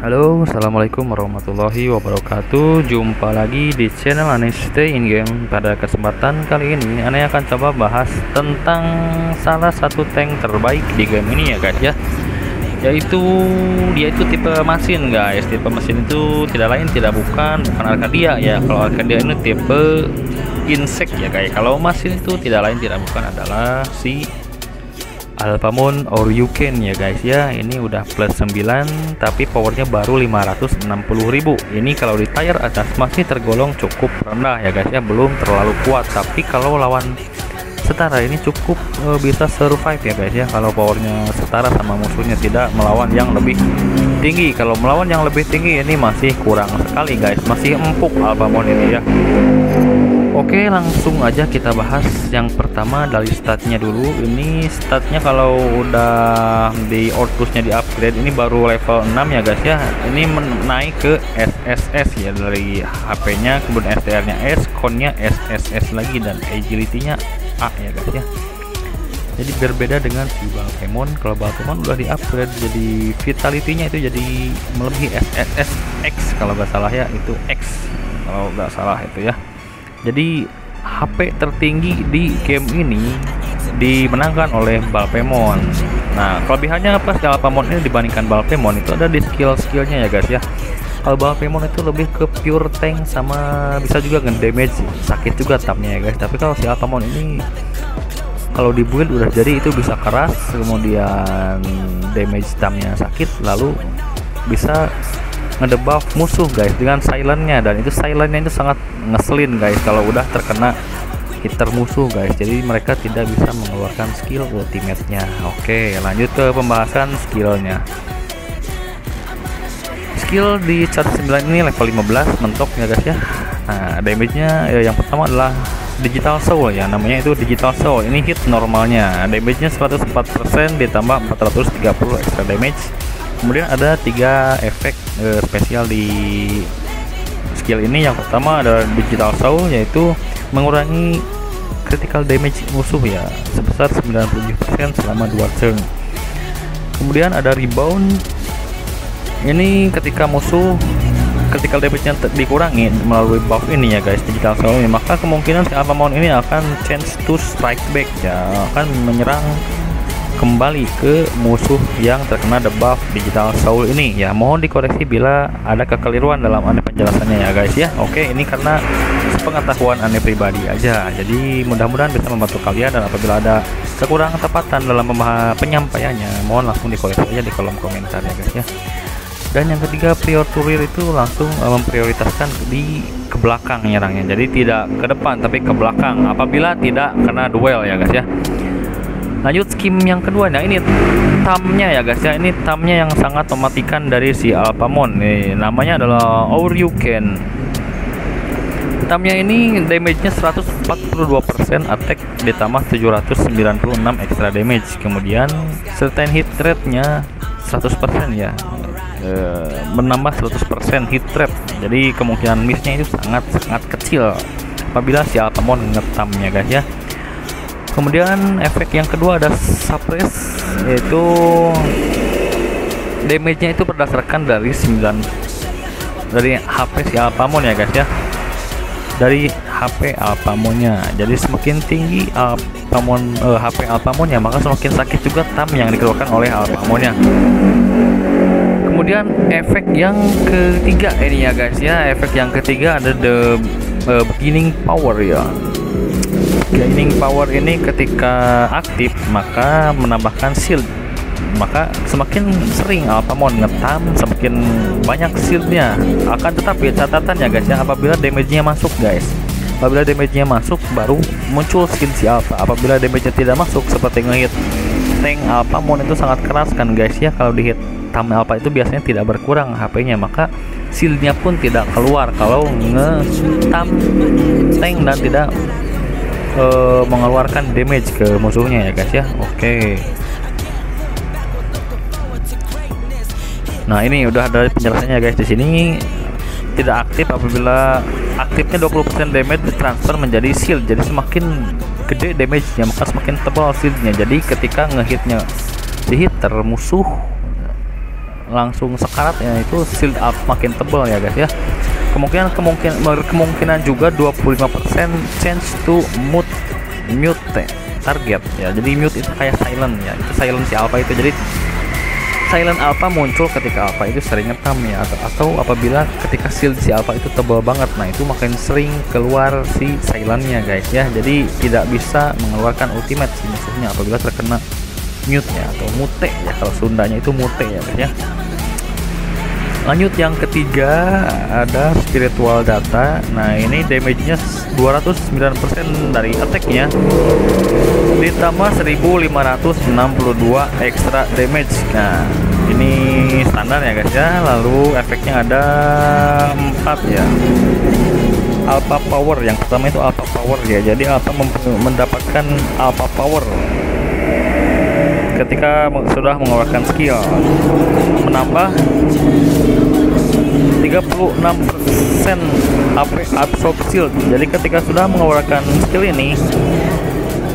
Halo, assalamualaikum warahmatullahi wabarakatuh. Jumpa lagi di channel Aneh Stay In Game. Pada kesempatan kali ini, Aneh akan coba bahas tentang salah satu tank terbaik di game ini ya guys ya. Yaitu dia itu tipe mesin guys. Tipe mesin itu tidak lain tidak bukan Arcadia ya. Kalau Arcadia ini tipe insect ya guys. Kalau mesin itu tidak lain tidak bukan adalah si Alphamon or Yuken ya guys ya. Ini udah plus 9 tapi powernya baru 560.000. Ini kalau di tier atas masih tergolong cukup rendah ya guys ya, belum terlalu kuat. Tapi kalau lawan setara ini cukup bisa survive ya guys ya. Kalau powernya setara sama musuhnya, tidak melawan yang lebih tinggi. Kalau melawan yang lebih tinggi ini masih kurang sekali guys, masih empuk Alphamon ini ya. Oke, langsung aja kita bahas yang pertama dari statnya dulu. Ini statnya kalau udah di Ortusnya di upgrade ini baru level 6 ya guys ya. Ini naik ke SSS ya, dari HP nya kemudian STR nya S, con nya SSS lagi, dan agility nya A ya guys ya. Jadi berbeda dengan si Balpemon. Kalau Balpemon udah di upgrade jadi vitality nya itu jadi melebihi SSS X kalau nggak salah ya, itu X kalau nggak salah itu ya. Jadi HP tertinggi di game ini dimenangkan oleh Balpemon. Nah, kelebihannya apa sih Alphamon ini dibandingkan Balpemon? Itu ada di skill-skillnya ya guys ya. Kalau Balpemon itu lebih ke pure tank, sama bisa juga nge-damage, sakit juga tapnya ya guys. Tapi kalau si Alphamon ini kalau di build udah jadi itu bisa keras, kemudian damage tapnya sakit, lalu bisa ngedebuff musuh guys dengan silentnya, dan itu silentnya itu sangat ngeselin guys kalau udah terkena hitter musuh guys. Jadi mereka tidak bisa mengeluarkan skill ultimate-nya. Oke, lanjut ke pembahasan skillnya. Skill di chart 9 ini level 15 mentok ya guys ya. Nah, damage-nya yang pertama adalah Digital Soul ya, namanya itu Digital Soul. Ini hit normalnya, damage-nya 104% ditambah 430 extra damage. Kemudian ada 3 efek spesial di skill ini. Yang pertama ada Digital Soul, yaitu mengurangi critical damage musuh ya sebesar 97% selama 2 turn. Kemudian ada Rebound. Ini ketika musuh critical damage-nya dikurangi melalui buff ini ya guys, Digital Soul, maka kemungkinan si Alphamon ini akan chance to strike back ya, akan menyerang kembali ke musuh yang terkena debuff Digital Soul ini ya. Mohon dikoreksi bila ada kekeliruan dalam Aneh penjelasannya ya guys ya. Oke, ini karena pengetahuan Aneh pribadi aja, jadi mudah-mudahan bisa membantu kalian, dan apabila ada kekurang tepatan dalam penyampaiannya mohon langsung dikoreksi aja di kolom komentar ya guys ya. Dan yang ketiga, prior to rear itu langsung memprioritaskan di ke belakang nyerangnya, jadi tidak ke depan tapi ke belakang apabila tidak kena duel ya guys ya. Lanjut skim yang kedua, nah ini tamnya ya guys ya. Ini tamnya yang sangat mematikan dari si Alphamon. Namanya adalah Our Yuken. Tamnya ini damage-nya 142%, attack ditambah 796 extra damage. Kemudian certain hit rate-nya 100% ya. Menambah 100% hit rate. Jadi kemungkinan miss-nya itu sangat kecil apabila si Alphamon ngetamnya guys ya. Kemudian efek yang kedua ada suppress, yaitu damage-nya itu berdasarkan dari HP si Alphamon ya guys ya. Dari HP Alphamonnya. Jadi semakin tinggi HP Alphamonnya, maka semakin sakit juga tam yang dikeluarkan oleh Alphamonnya. Kemudian efek yang ketiga ini ya guys ya. Efek yang ketiga ada the beginning power ya. Gaining power ini ketika aktif maka menambahkan shield, maka semakin sering Alphamon ngetam semakin banyak shieldnya. Akan tetapi catatannya guys ya, apabila damage-nya masuk guys, apabila damage-nya masuk baru muncul skill si Alpha. Apabila damage-nya tidak masuk, seperti ngehit tank Alphamon itu sangat keras kan guys ya. Kalau di hit tam Alpha itu biasanya tidak berkurang HP-nya, maka shieldnya pun tidak keluar kalau ngetam tank dan tidak mengeluarkan damage ke musuhnya ya guys ya. Oke. Nah, ini udah ada penjelasannya guys. Di sini tidak aktif apabila aktifnya 20% damage ditransfer menjadi shield. Jadi semakin gede damage-nya maka semakin tebal shieldnya. Jadi ketika ngehitnya di hitter musuh langsung sekarat ya, itu shield up makin tebal ya guys ya. Kemungkinan juga 25% chance to mute target ya. Jadi mute itu kayak silent ya, itu silent si alpha itu. Jadi silent alpha muncul ketika alpha itu sering ngetam ya, atau apabila ketika shield si alpha itu tebal banget, nah itu makin sering keluar si silentnya guys ya. Jadi tidak bisa mengeluarkan ultimate si musuhnya apabila terkena mute ya, atau mute ya, kalau Sundanya itu mute ya guys ya. Lanjut yang ketiga ada spiritual data. Nah ini damage-nya 209% dari attack-nya ditambah 1562 extra damage. Nah ini standar ya guys ya. Lalu efeknya ada 4 ya. Alpha power, yang pertama itu alpha power ya. Jadi alpha mendapatkan alpha power ketika sudah mengeluarkan skill, menambah 36% AP absorb shield. Jadi ketika sudah mengeluarkan skill ini,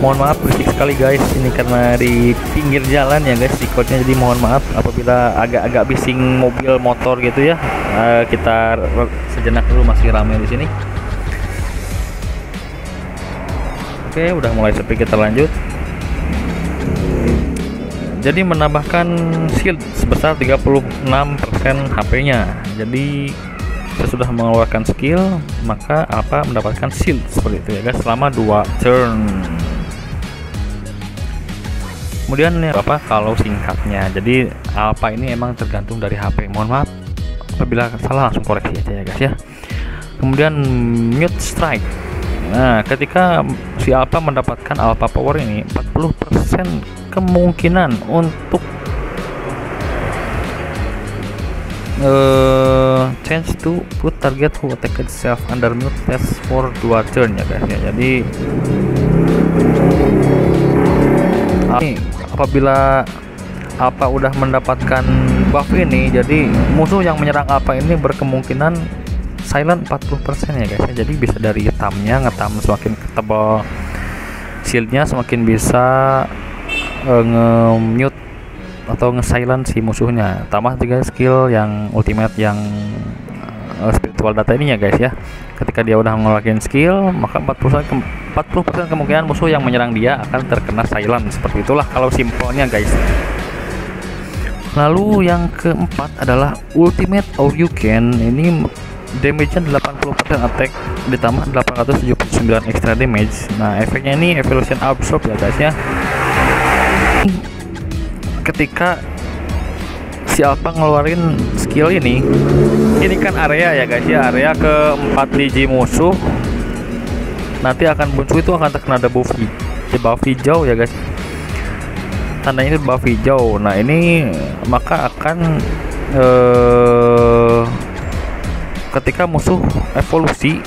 mohon maaf berisik sekali guys, ini karena di pinggir jalan ya guys recordnya, jadi mohon maaf apabila agak-agak bising mobil motor gitu ya. Kita sejenak dulu, masih ramai di sini. Oke, udah mulai sepi, kita lanjut. Jadi menambahkan shield sebesar 36% HP-nya. Jadi sesudah mengeluarkan skill, maka apa mendapatkan shield seperti itu ya guys selama 2 turn. Kemudian ya apa kalau singkatnya, jadi alpha ini emang tergantung dari HP. Mohon maaf apabila salah, langsung koreksi aja ya guys ya. Kemudian mute strike. Nah ketika si alpha mendapatkan alpha power ini, 40% kemungkinan untuk chance to put target who attack itself under mute test for 2 turn ya guys ya. Jadi apabila alpha udah mendapatkan buff ini, jadi musuh yang menyerang alpha ini berkemungkinan silent 40% ya guys ya. Jadi bisa dari hitamnya, ngetam semakin tebal shieldnya, semakin bisa nge-mute atau nge-silent si musuhnya. Tambah juga skill yang ultimate yang spiritual data ini ya guys ya. Ketika dia udah mengeluarkan skill, maka 40% kemungkinan musuh yang menyerang dia akan terkena silent. Seperti itulah kalau simpelnya guys. Lalu yang keempat adalah ultimate all you can. Ini damage-nya 80% attack ditambah 879 extra damage. Nah efeknya ini evolution absorb ya guys ya. Ketika si alpha ngeluarin skill ini kan area ya guys ya, area ke 4 biji musuh nanti akan muncul, itu akan terkena debuff hijau ya guys, tandanya itu buff hijau. Nah ini maka akan ketika musuh evolusi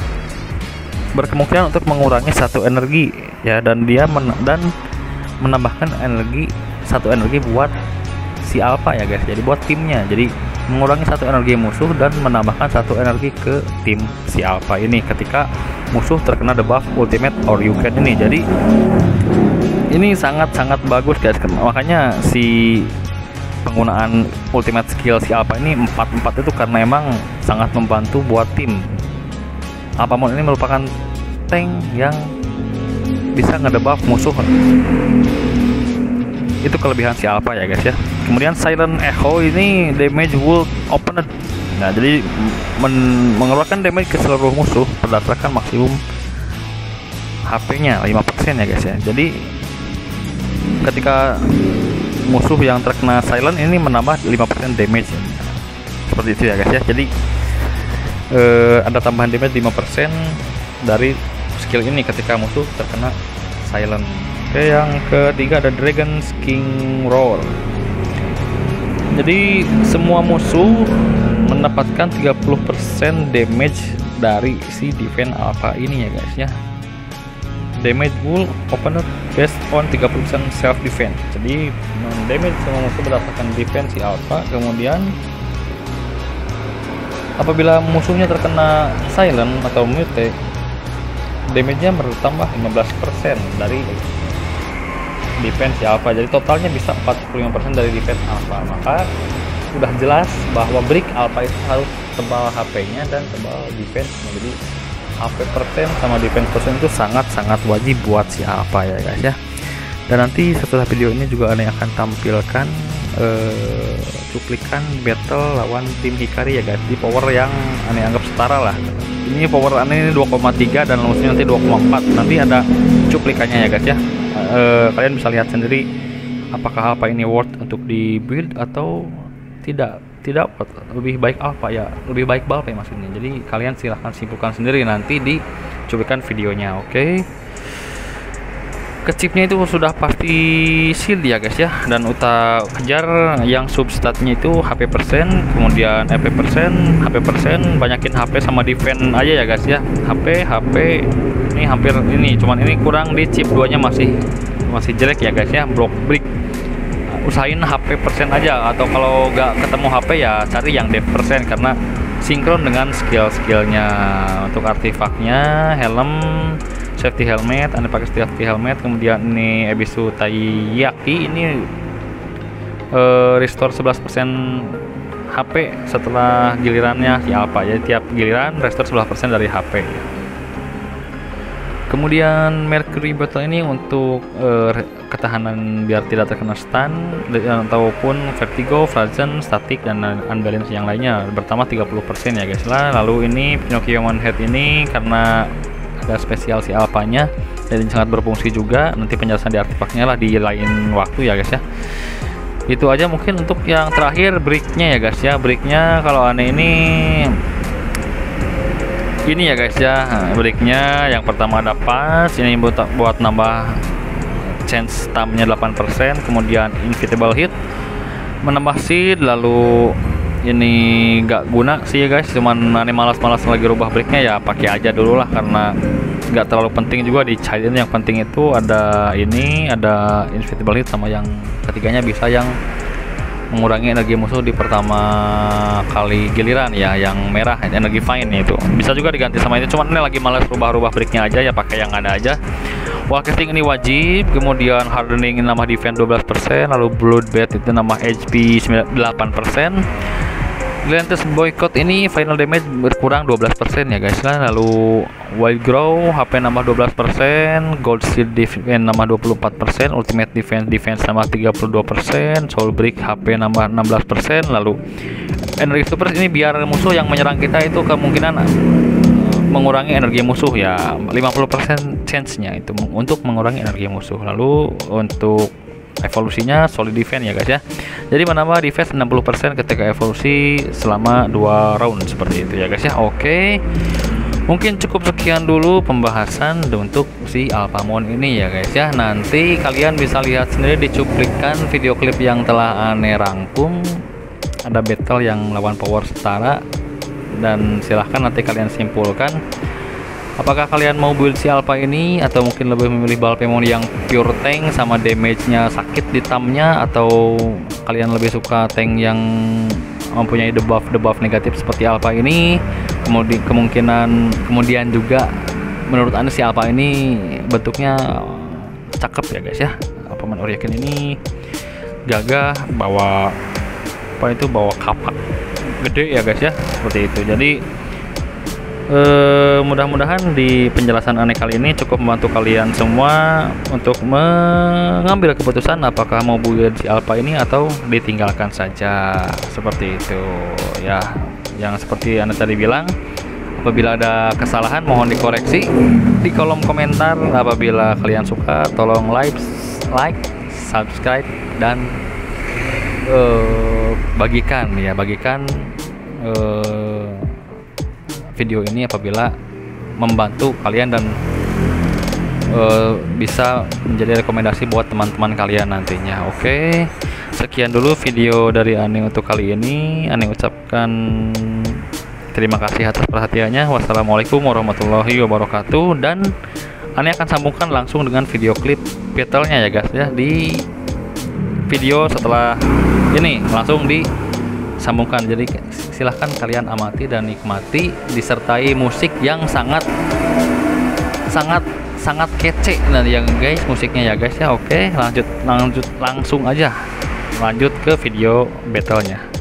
berkemungkinan untuk mengurangi 1 energi ya, dan dia menambahkan satu energi buat si alpha ya guys, jadi buat timnya. Jadi mengurangi 1 energi musuh dan menambahkan 1 energi ke tim si alpha ini ketika musuh terkena debuff ultimate or you can ini. Jadi ini sangat-sangat bagus guys, makanya si penggunaan ultimate skill si alpha ini 4-4 itu karena emang sangat membantu buat tim. Alphamon ini merupakan tank yang bisa ngedebuff musuh. Itu kelebihan si alpha ya guys ya. Kemudian silent echo ini damage will open. Nah jadi mengeluarkan damage ke seluruh musuh berdasarkan maksimum HP-nya 5% ya guys ya. Jadi ketika musuh yang terkena silent ini menambah 5% damage ya. Seperti itu ya guys ya. Jadi ada tambahan damage 5% dari skill ini ketika musuh terkena silent. Oke, yang ketiga ada Dragon's King Roar. Jadi semua musuh mendapatkan 30% damage dari si defense alpha ini ya guys ya. Damage will open up based on 30% self defense. Jadi damage semua musuh berdasarkan defense si alpha. Kemudian apabila musuhnya terkena silent atau mute, damage-nya bertambah 15% dari defense alpha. Jadi totalnya bisa 45% dari defense alpha. Maka udah jelas bahwa brick Alpha itu harus tebal HP-nya dan tebal defense. Jadi HP persen sama defense persen itu sangat-sangat wajib buat si Alpha ya guys ya. Dan nanti setelah video ini juga Ane akan tampilkan cuplikan battle lawan tim Hikari ya guys, di power yang Ane anggap setara lah. Ini power Ane ini 2,3 dan musuhnya nanti 2,4. Nanti ada cuplikannya ya guys ya. Kalian bisa lihat sendiri apakah Alpha ini worth untuk di build atau tidak worth. Lebih baik Alpha ya, lebih baik Balpe maksudnya. Jadi kalian silahkan simpulkan sendiri nanti di cuplikan videonya. Oke. Kecipnya itu sudah pasti shield ya guys ya, dan uta kejar yang substatnya itu HP persen, kemudian EP persen, HP persen, banyakin HP sama defense aja ya guys ya. HP ini hampir ini, cuman ini kurang di chip 2 nya masih jelek ya guys ya. Block brick usahain HP persen aja, atau kalau nggak ketemu HP ya cari yang def persen karena sinkron dengan skill-skillnya. Untuk artefaknya helm safety helmet, Anda pakai safety helmet. Kemudian ini Ebisu Taiyaki ini restore 11% HP setelah gilirannya si Alpha. Jadi tiap giliran restore 11% dari HP. Kemudian Mercury Battle ini untuk ketahanan biar tidak terkena stun ataupun vertigo, frozen, static dan unbalance yang lainnya, bertambah 30% ya guys lah. Lalu ini Pinocchio One Head ini karena ada spesial si Alpha-nya dan sangat berfungsi juga. Nanti penjelasan di artefaknya lah di lain waktu ya guys ya. Itu aja mungkin untuk yang terakhir bricknya ya guys ya. Bricknya kalau Ane ini ya guys ya, bricknya yang pertama ada pas ini buat nambah chance stamina 8%, kemudian inevitable hit, menambah seed. Lalu ini nggak guna sih ya guys, cuman Ane malas-malas lagi rubah bricknya ya pakai aja dulu lah karena nggak terlalu penting juga dicairin. Yang penting itu ada ini, ada inevitable hit, sama yang ketiganya bisa yang mengurangi energi musuh di pertama kali giliran ya, yang merah energi fine itu bisa juga diganti sama itu. Cuman ini lagi malas rubah-rubah bricknya aja ya, pakai yang ada aja. Wall casting ini wajib, kemudian hardening ini nambah defense 12%, lalu bloodbath itu nambah HP 8%. Relentless boycott ini final damage berkurang 12% ya guys lah. Lalu wild grow HP nambah 12%, gold shield defense nambah 24%, ultimate defense nambah 32%, soul brick HP nambah 16%. Lalu energy super ini biar musuh yang menyerang kita itu kemungkinan mengurangi energi musuh ya, 50% chance-nya itu untuk mengurangi energi musuh. Lalu untuk evolusinya solid defense ya guys ya. Jadi menambah defense 60% ketika evolusi selama 2 round seperti itu ya guys ya. Oke. Mungkin cukup sekian dulu pembahasan untuk si Alphamon ini ya guys ya. Nanti kalian bisa lihat sendiri di cuplikan video klip yang telah Ane rangkum. Ada battle yang lawan power setara, dan silahkan nanti kalian simpulkan apakah kalian mau build si Alpha ini atau mungkin lebih memilih Balpemon yang pure tank sama damage-nya sakit di tamnya, atau kalian lebih suka tank yang mempunyai debuff negatif seperti Alpha ini. Kemudian juga menurut Anda si Alpha ini bentuknya cakep ya guys ya. Pemain Oryakin ini gagah, bawa kapak gede ya guys ya, seperti itu. Jadi mudah-mudahan di penjelasan Ane kali ini cukup membantu kalian semua untuk mengambil keputusan apakah mau build si Alpha ini atau ditinggalkan saja, seperti itu ya. Yang seperti Ane tadi bilang, apabila ada kesalahan mohon dikoreksi di kolom komentar. Apabila kalian suka tolong like, subscribe dan bagikan video ini apabila membantu kalian dan bisa menjadi rekomendasi buat teman-teman kalian nantinya. Oke, sekian dulu video dari Ane untuk kali ini. Ane ucapkan terima kasih atas perhatiannya. Wassalamualaikum warahmatullahi wabarakatuh. Dan Ane akan sambungkan langsung dengan video klip battle-nya ya guys ya, di video setelah ini langsung disambungkan. Jadi silahkan kalian amati dan nikmati, disertai musik yang sangat kece nah yang guys, musiknya ya guys ya. Oke, langsung aja lanjut ke video battle-nya.